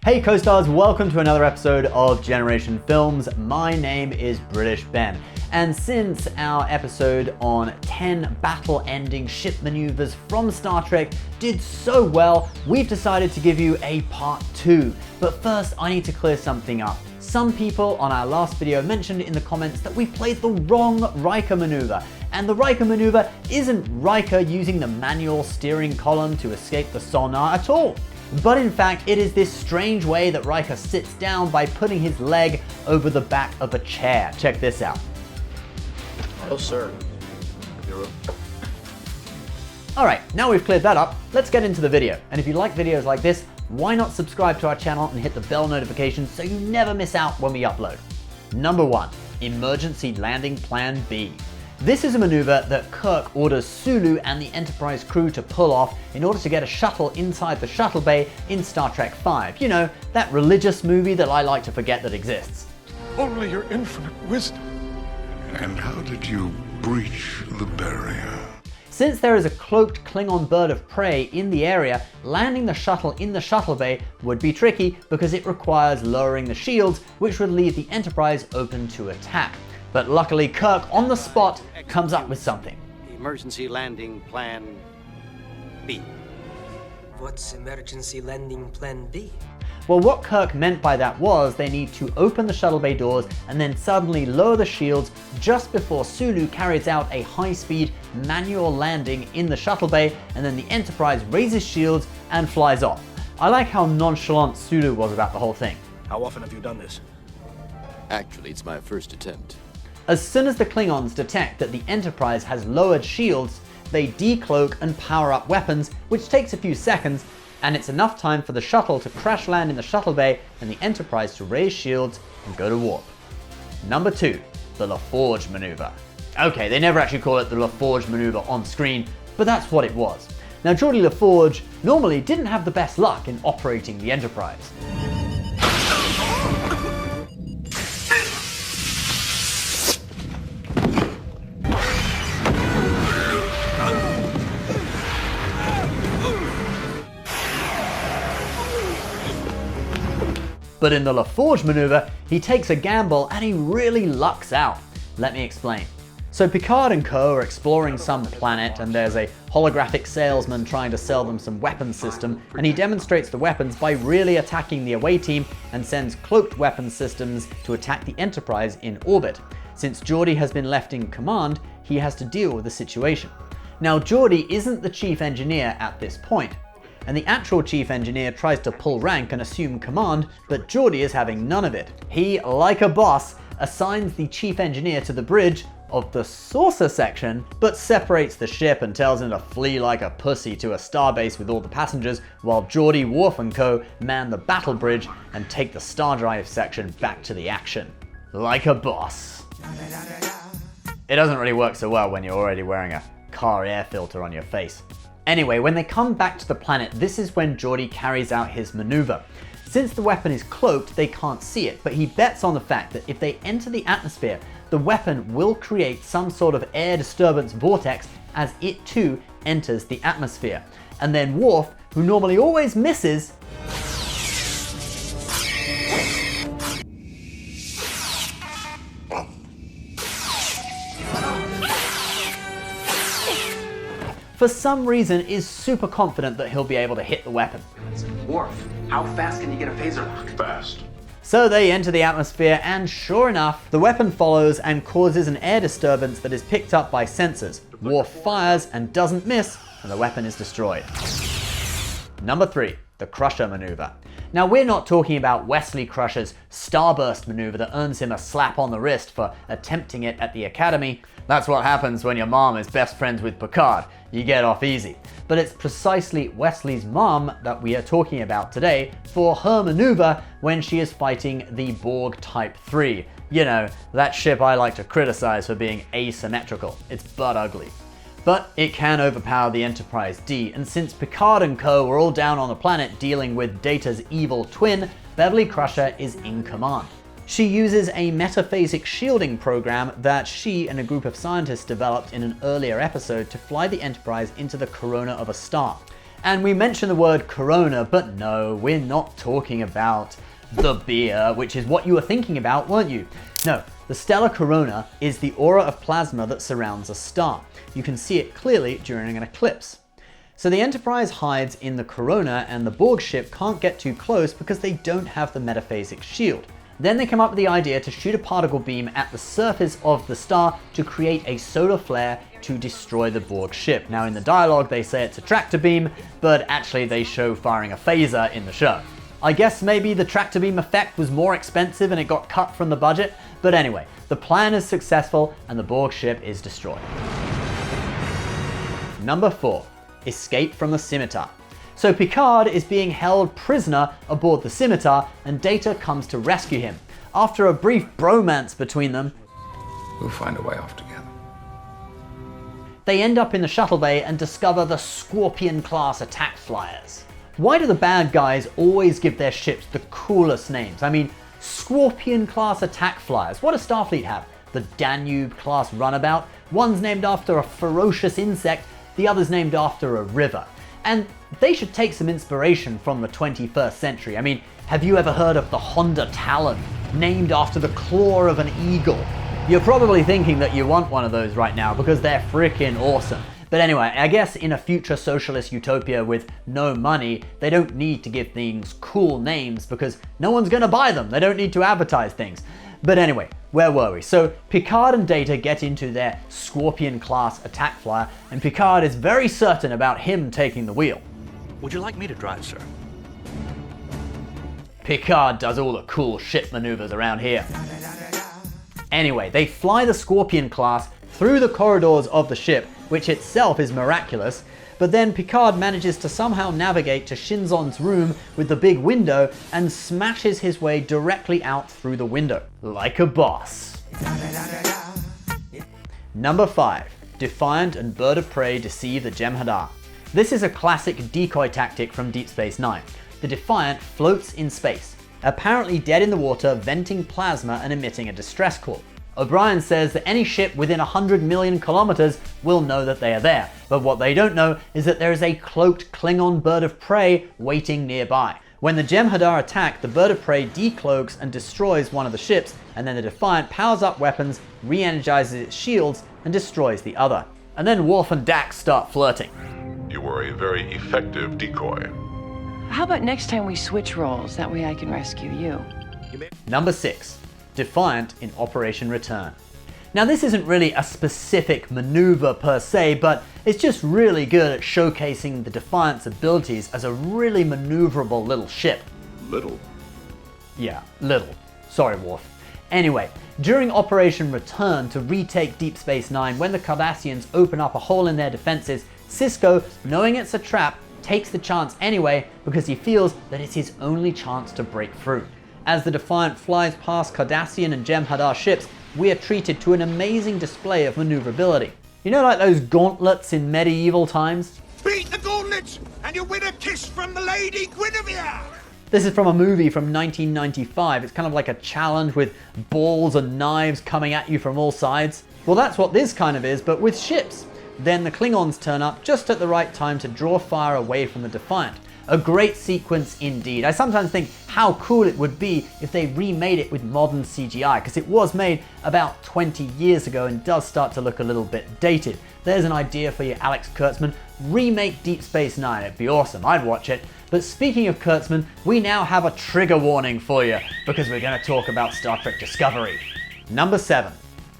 Hey co-stars, welcome to another episode of Generation Films. My name is British Ben, and since our episode on 10 battle-ending ship maneuvers from Star Trek did so well, we've decided to give you a part 2. But first, I need to clear something up. Some people on our last video mentioned in the comments that we played the wrong Riker maneuver. And the Riker maneuver isn't Riker using the manual steering column to escape the sonar at all. But in fact, it is this strange way that Riker sits down by putting his leg over the back of a chair. Check this out. Oh, sir. Alright, now we've cleared that up, let's get into the video. And if you like videos like this, why not subscribe to our channel and hit the bell notification so you never miss out when we upload. Number 1. Emergency Landing Plan B. This is a maneuver that Kirk orders Sulu and the Enterprise crew to pull off in order to get a shuttle inside the shuttle bay in Star Trek V. You know, that religious movie that I like to forget that exists. Only your infinite wisdom. And how did you breach the barrier? Since there is a cloaked Klingon bird of prey in the area, landing the shuttle in the shuttle bay would be tricky because it requires lowering the shields, which would leave the Enterprise open to attack. But luckily, Kirk, on the spot, comes up with something. Emergency Landing Plan B. What's Emergency Landing Plan B? Well, what Kirk meant by that was they need to open the shuttle bay doors and then suddenly lower the shields just before Sulu carries out a high-speed manual landing in the shuttle bay, and then the Enterprise raises shields and flies off. I like how nonchalant Sulu was about the whole thing. How often have you done this? Actually, it's my first attempt. As soon as the Klingons detect that the Enterprise has lowered shields, they decloak and power up weapons, which takes a few seconds, and it's enough time for the shuttle to crash land in the shuttle bay and the Enterprise to raise shields and go to warp. Number 2, the LaForge maneuver. Okay, they never actually call it the LaForge maneuver on screen, but that's what it was. Now, Geordi LaForge normally didn't have the best luck in operating the Enterprise. But in the LaForge maneuver, he takes a gamble and he really lucks out. Let me explain. So Picard and co are exploring some planet, and there's a holographic salesman trying to sell them some weapons system, and he demonstrates the weapons by really attacking the away team and sends cloaked weapons systems to attack the Enterprise in orbit. Since Geordi has been left in command, he has to deal with the situation. Now, Geordi isn't the chief engineer at this point, and the actual chief engineer tries to pull rank and assume command, but Geordi is having none of it. He, like a boss, assigns the chief engineer to the bridge of the saucer section, but separates the ship and tells him to flee like a pussy to a starbase with all the passengers, while Geordi, Worf and co man the battle bridge and take the star drive section back to the action. Like a boss. It doesn't really work so well when you're already wearing a car air filter on your face. Anyway, when they come back to the planet, this is when Geordi carries out his maneuver. Since the weapon is cloaked, they can't see it, but he bets on the fact that if they enter the atmosphere, the weapon will create some sort of air disturbance vortex as it too enters the atmosphere. And then Worf, who normally always misses, for some reason is super confident that he'll be able to hit the weapon. Worf, how fast can you get a phaser lock? Fast. So they enter the atmosphere, and sure enough, the weapon follows and causes an air disturbance that is picked up by sensors. Worf fires and doesn't miss, and the weapon is destroyed. Number 3, the Crusher maneuver. Now, we're not talking about Wesley Crusher's Starburst maneuver that earns him a slap on the wrist for attempting it at the Academy. That's what happens when your mom is best friends with Picard. You get off easy. But it's precisely Wesley's mom that we are talking about today for her maneuver when she is fighting the Borg Type 3. You know, that ship I like to criticize for being asymmetrical. It's butt ugly. But it can overpower the Enterprise D, and since Picard and co were all down on the planet dealing with Data's evil twin, Beverly Crusher is in command. She uses a metaphasic shielding program that she and a group of scientists developed in an earlier episode to fly the Enterprise into the corona of a star. And we mention the word Corona, but no, we're not talking about the beer, which is what you were thinking about, weren't you? No, the stellar corona is the aura of plasma that surrounds a star. You can see it clearly during an eclipse. So the Enterprise hides in the corona and the Borg ship can't get too close because they don't have the metaphasic shield. Then they come up with the idea to shoot a particle beam at the surface of the star to create a solar flare to destroy the Borg ship. Now in the dialogue they say it's a tractor beam, but actually they show firing a phaser in the show. I guess maybe the tractor beam effect was more expensive and it got cut from the budget, but anyway, the plan is successful and the Borg ship is destroyed. Number 4. Escape from the Scimitar. So Picard is being held prisoner aboard the Scimitar and Data comes to rescue him. After a brief bromance between them, We'll find a way off together. they end up in the shuttle bay and discover the Scorpion-class attack flyers. Why do the bad guys always give their ships the coolest names? I mean, Scorpion-class attack flyers. What does Starfleet have? The Danube-class runabout? One's named after a ferocious insect, the other's named after a river. And they should take some inspiration from the 21st century. I mean, have you ever heard of the Honda Talon, named after the claw of an eagle? You're probably thinking that you want one of those right now because they're freaking awesome. But anyway, I guess in a future socialist utopia with no money, they don't need to give things cool names because no one's gonna buy them. They don't need to advertise things. But anyway, where were we? So Picard and Data get into their Scorpion-class attack flyer, and Picard is very certain about him taking the wheel. Would you like me to drive, sir? Picard does all the cool ship maneuvers around here. Anyway, they fly the Scorpion class through the corridors of the ship, which itself is miraculous, but then Picard manages to somehow navigate to Shinzon's room with the big window and smashes his way directly out through the window, like a boss. Number 5. Defiant and Bird of Prey deceive the Hadar. This is a classic decoy tactic from Deep Space Nine. The Defiant floats in space, apparently dead in the water, venting plasma and emitting a distress call. O'Brien says that any ship within 100 million kilometers will know that they are there, but what they don't know is that there is a cloaked Klingon bird of prey waiting nearby. When the Hadar attack, the bird of prey decloaks and destroys one of the ships, and then the Defiant powers up weapons, re-energizes its shields, and destroys the other. And then Worf and Dax start flirting. You were a very effective decoy. How about next time we switch roles? That way I can rescue you. Number 6. Defiant in Operation Return. Now this isn't really a specific maneuver per se, but it's just really good at showcasing the Defiant's abilities as a really maneuverable little ship. Little. Yeah, little. Sorry, Worf. Anyway, during Operation Return to retake Deep Space Nine, when the Cardassians open up a hole in their defenses, Sisko, knowing it's a trap, takes the chance anyway because he feels that it's his only chance to break through. As the Defiant flies past Cardassian and Hadar ships, we are treated to an amazing display of maneuverability. You know, like those gauntlets in medieval times? Beat the gauntlets and you win a kiss from the Lady Guinevere! This is from a movie from 1995. It's kind of like a challenge with balls and knives coming at you from all sides. Well, that's what this kind of is, but with ships. Then the Klingons turn up just at the right time to draw fire away from the Defiant. A great sequence indeed. I sometimes think how cool it would be if they remade it with modern CGI, because it was made about 20 years ago and does start to look a little bit dated. There's an idea for you, Alex Kurtzman. Remake Deep Space Nine, it'd be awesome, I'd watch it. But speaking of Kurtzman, we now have a trigger warning for you, because we're going to talk about Star Trek Discovery. Number 7.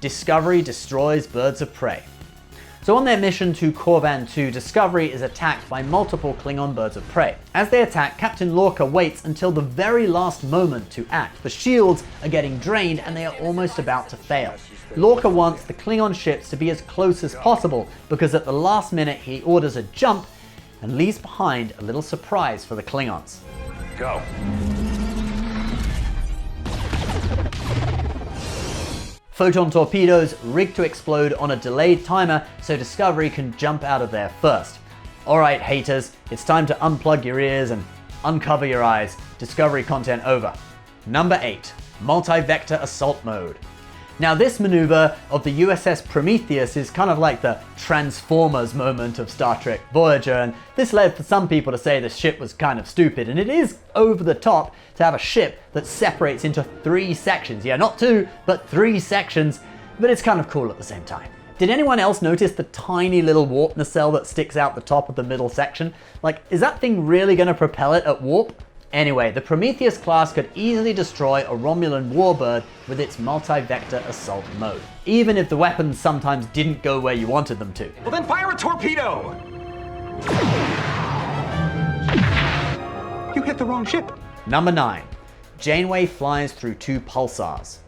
Discovery destroys birds of prey. So on their mission to Korvan 2, Discovery is attacked by multiple Klingon birds of prey. As they attack, Captain Lorca waits until the very last moment to act. The shields are getting drained and they are almost about to fail. Lorca wants the Klingon ships to be as close as possible because at the last minute he orders a jump and leaves behind a little surprise for the Klingons. Go. Photon torpedoes rigged to explode on a delayed timer so Discovery can jump out of there first. Alright haters, it's time to unplug your ears and uncover your eyes. Discovery content over. Number 8. Multi-vector assault mode. Now this maneuver of the USS Prometheus is kind of like the Transformers moment of Star Trek Voyager, and this led for some people to say the ship was kind of stupid, and it is over the top to have a ship that separates into 3 sections. Yeah, not 2, but 3 sections, but it's kind of cool at the same time. Did anyone else notice the tiny little warp nacelle that sticks out the top of the middle section? Like, is that thing really going to propel it at warp? Anyway, the Prometheus class could easily destroy a Romulan warbird with its multi-vector assault mode, even if the weapons sometimes didn't go where you wanted them to. Well, then fire a torpedo! You hit the wrong ship. Number 9. Janeway flies through 2 pulsars.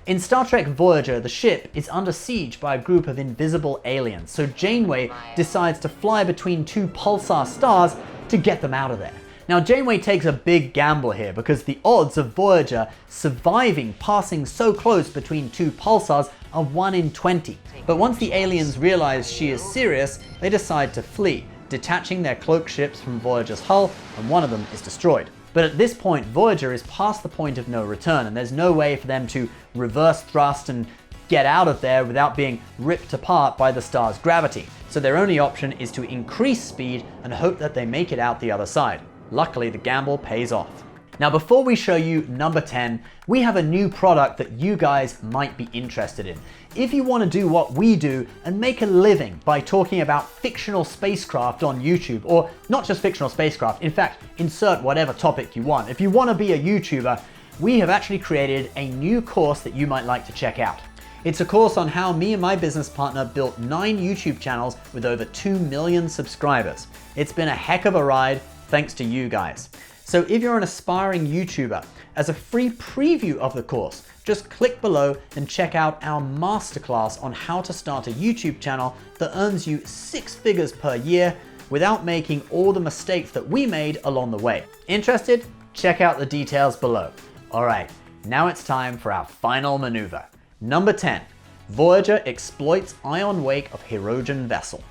In Star Trek Voyager, the ship is under siege by a group of invisible aliens, so Janeway decides to fly between 2 pulsar stars to get them out of there. Now Janeway takes a big gamble here because the odds of Voyager surviving passing so close between 2 pulsars are 1 in 20. But once the aliens realize she is serious, they decide to flee, detaching their cloak ships from Voyager's hull, and one of them is destroyed. But at this point, Voyager is past the point of no return, and there's no way for them to reverse thrust and get out of there without being ripped apart by the star's gravity. So their only option is to increase speed and hope that they make it out the other side. Luckily, the gamble pays off. Now, before we show you number 10, we have a new product that you guys might be interested in. If you want to do what we do and make a living by talking about fictional spacecraft on YouTube, or not just fictional spacecraft, in fact, insert whatever topic you want. If you want to be a YouTuber, we have actually created a new course that you might like to check out. It's a course on how me and my business partner built 9 YouTube channels with over 2 million subscribers. It's been a heck of a ride, thanks to you guys. So if you're an aspiring YouTuber, as a free preview of the course, just click below and check out our masterclass on how to start a YouTube channel that earns you 6 figures per year without making all the mistakes that we made along the way. Interested? Check out the details below. All right, now it's time for our final maneuver. Number 10, Voyager exploits ion wake of Hirogen vessel.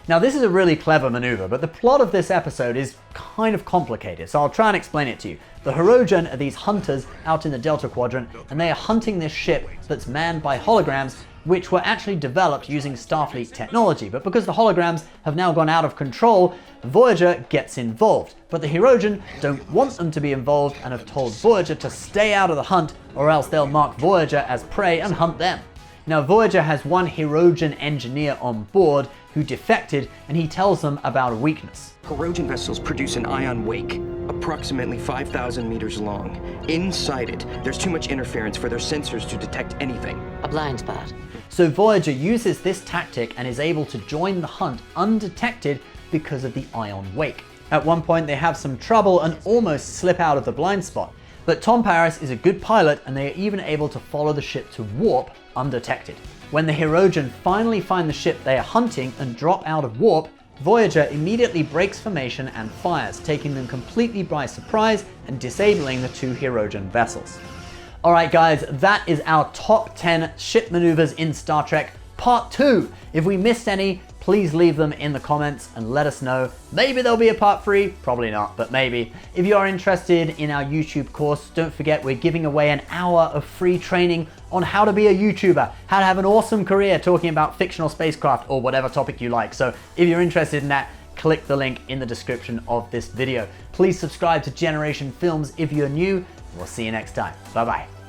Now this is a really clever maneuver, but the plot of this episode is kind of complicated, so I'll try and explain it to you. The Hirogen are these hunters out in the Delta Quadrant, and they are hunting this ship that's manned by holograms, which were actually developed using Starfleet technology. But because the holograms have now gone out of control, Voyager gets involved. But the Hirogen don't want them to be involved and have told Voyager to stay out of the hunt, or else they'll mark Voyager as prey and hunt them. Now Voyager has one Hirogen engineer on board who defected, and he tells them about a weakness. Hirogen vessels produce an ion wake, approximately 5,000 meters long. Inside it, there's too much interference for their sensors to detect anything. A blind spot. So Voyager uses this tactic and is able to join the hunt undetected because of the ion wake. At one point they have some trouble and almost slip out of the blind spot. But Tom Paris is a good pilot, and they are even able to follow the ship to warp undetected. When the Hirogen finally find the ship they are hunting and drop out of warp, Voyager immediately breaks formation and fires, taking them completely by surprise and disabling the 2 Hirogen vessels. Alright guys, that is our top 10 ship maneuvers in Star Trek Part 2. If we missed any, please leave them in the comments and let us know. Maybe there'll be a part 3, probably not, but maybe. If you are interested in our YouTube course, don't forget we're giving away an hour of free training on how to be a YouTuber, how to have an awesome career talking about fictional spacecraft or whatever topic you like. So if you're interested in that, click the link in the description of this video. Please subscribe to Generation Films if you're new. We'll see you next time. Bye bye.